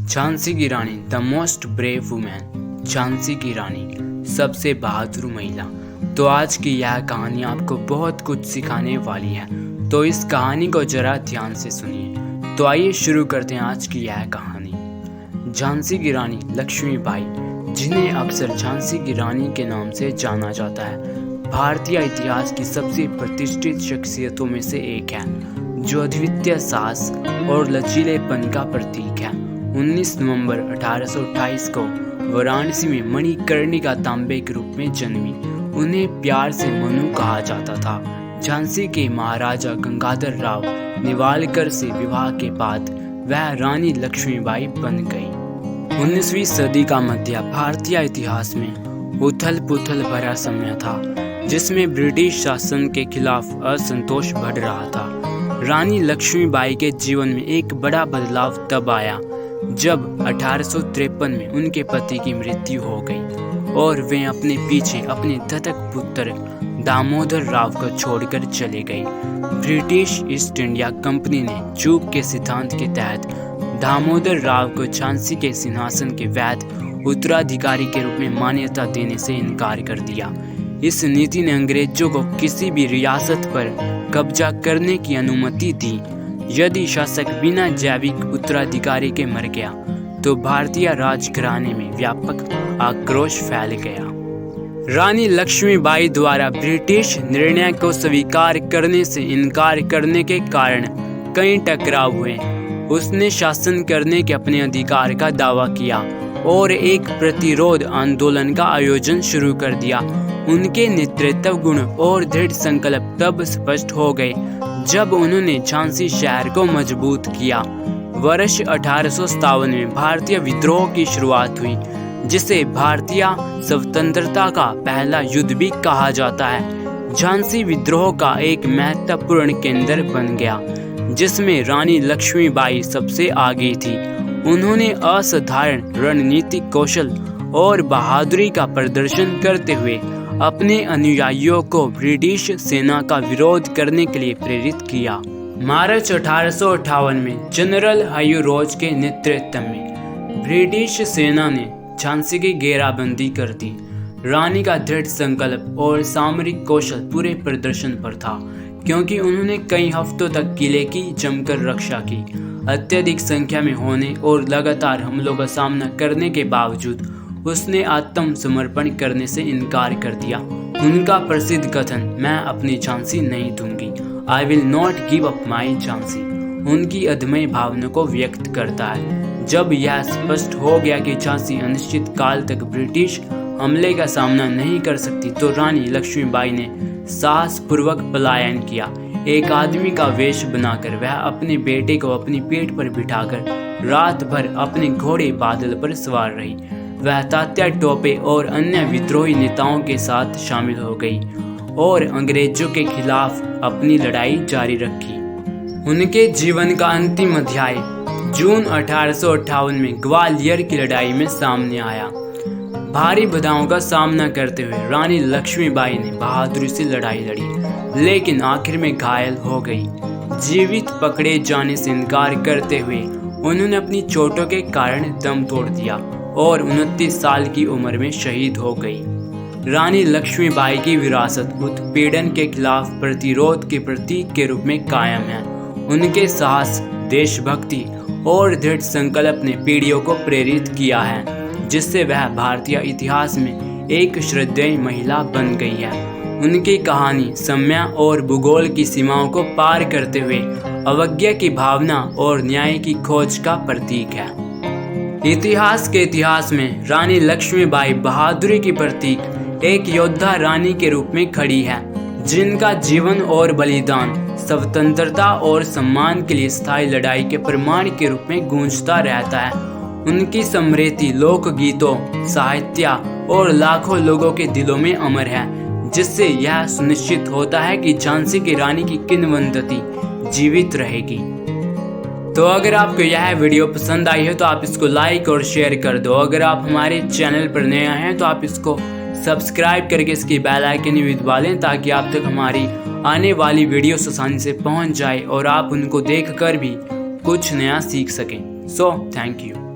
झांसी की रानी the most brave women. Jhansi की रानी सबसे बहादुर महिला। तो आज की यह कहानी आपको बहुत कुछ सिखाने वाली है, तो इस कहानी को जरा ध्यान से सुनिए। तो आइए शुरू करते हैं आज की यह कहानी। झांसी की रानी लक्ष्मीबाई, जिन्हें अक्सर झांसी की रानी के नाम से जाना जाता है, भारतीय इतिहास की सबसे प्रतिष्ठित शख्सियतों में से एक है, जो अद्वितीय साहस और लचीलेपन का प्रतीक है। 19 नवंबर 1828 को वाराणसी में मणिकर्णिका तांबे के रूप में जन्मी। उन्हें प्यार से मनु कहा जाता था। झांसी के महाराजा गंगाधर राव नेवालकर से विवाह के बाद वह रानी लक्ष्मीबाई बन गई। 19वीं सदी का मध्य भारतीय इतिहास में उथल पुथल भरा समय था, जिसमें ब्रिटिश शासन के खिलाफ असंतोष बढ़ रहा था। रानी लक्ष्मीबाई के जीवन में एक बड़ा बदलाव तब आया जब 1853 में उनके पति की मृत्यु हो गई और वे अपने पीछे अपने दत्तक पुत्र दामोदर राव को छोड़कर चले गए। ब्रिटिश ईस्ट इंडिया कंपनी ने चूक के सिद्धांत के तहत दामोदर राव को झांसी के सिंहासन के वैध उत्तराधिकारी के रूप में मान्यता देने से इनकार कर दिया। इस नीति ने अंग्रेजों को किसी भी रियासत पर कब्जा करने की अनुमति दी। यदि शासक बिना जैविक उत्तराधिकारी के मर गया तो भारतीय राजघराने में व्यापक आक्रोश फैल गया। रानी लक्ष्मीबाई द्वारा ब्रिटिश निर्णय को स्वीकार करने से इनकार करने के कारण कई टकराव हुए। उसने शासन करने के अपने अधिकार का दावा किया और एक प्रतिरोध आंदोलन का आयोजन शुरू कर दिया। उनके नेतृत्व गुण और दृढ़ संकल्प तब स्पष्ट हो गए जब उन्होंने झांसी शहर को मजबूत किया। वर्ष 1857 में भारतीय विद्रोह की शुरुआत हुई, जिसे भारतीय स्वतंत्रता का पहला युद्ध भी कहा जाता है। झांसी विद्रोह का एक महत्वपूर्ण केंद्र बन गया, जिसमें रानी लक्ष्मीबाई सबसे आगे थी। उन्होंने असाधारण रणनीतिक कौशल और बहादुरी का प्रदर्शन करते हुए अपने अनुयायियों को ब्रिटिश सेना का विरोध करने के लिए प्रेरित किया। मार्च 1858 में जनरल ह्यू रोज के नेतृत्व में ब्रिटिश सेना ने झांसी की घेराबंदी कर दी। रानी का दृढ़ संकल्प और सामरिक कौशल पूरे प्रदर्शन पर था, क्योंकि उन्होंने कई हफ्तों तक किले की जमकर रक्षा की। अत्यधिक संख्या में होने और लगातार हमलों का सामना करने के बावजूद उसने आत्मसमर्पण करने से इनकार कर दिया। उनका प्रसिद्ध कथन, मैं अपनी झांसी नहीं दूंगी, I will not give up my Jhansi, उनकी अदम्य भावना को व्यक्त करता है। जब यह स्पष्ट हो गया कि झांसी अनिश्चित काल तक ब्रिटिश हमले का सामना नहीं कर सकती, तो रानी लक्ष्मीबाई ने साहसपूर्वक पलायन किया। एक आदमी का वेश बनाकर वह अपने बेटे को अपनी पीठ पर बिठाकर रात भर अपने घोड़े बादल पर सवार रही। वह तात्या टोपे और अन्य विद्रोही नेताओं के साथ शामिल हो गई और अंग्रेजों के खिलाफ अपनी लड़ाई जारी रखी। उनके जीवन का अंतिम अध्याय जून 1858 में ग्वालियर की लड़ाई में सामने आया। भारी बाधाओं का सामना करते हुए रानी लक्ष्मीबाई ने बहादुरी से लड़ाई लड़ी, लेकिन आखिर में घायल हो गई। जीवित पकड़े जाने से इनकार करते हुए उन्होंने अपनी चोटों के कारण दम तोड़ दिया और 29 साल की उम्र में शहीद हो गई। रानी लक्ष्मीबाई की विरासत उत्पीड़न के खिलाफ प्रतिरोध के प्रतीक के रूप में कायम है। उनके साहस, देशभक्ति और दृढ़ संकल्प ने पीढ़ियों को प्रेरित किया है, जिससे वह भारतीय इतिहास में एक श्रद्धेय महिला बन गई है। उनकी कहानी समय और भूगोल की सीमाओं को पार करते हुए अवज्ञा की भावना और न्याय की खोज का प्रतीक है। इतिहास में रानी लक्ष्मीबाई बहादुरी की प्रतीक, एक योद्धा रानी के रूप में खड़ी है, जिनका जीवन और बलिदान स्वतंत्रता और सम्मान के लिए स्थायी लड़ाई के प्रमाण के रूप में गूंजता रहता है। उनकी स्मृति लोकगीतों, साहित्य और लाखों लोगों के दिलों में अमर है, जिससे यह सुनिश्चित होता है कि झांसी की रानी की किंवदंती जीवित रहेगी। तो अगर आपको यह वीडियो पसंद आई है तो आप इसको लाइक और शेयर कर दो। अगर आप हमारे चैनल पर नए आए हैं तो आप इसको सब्सक्राइब करके इसकी बेल आइकन भी दबा लें, ताकि आप तक हमारी आने वाली वीडियोस आसानी से पहुंच जाए और आप उनको देखकर भी कुछ नया सीख सकें। So thank you.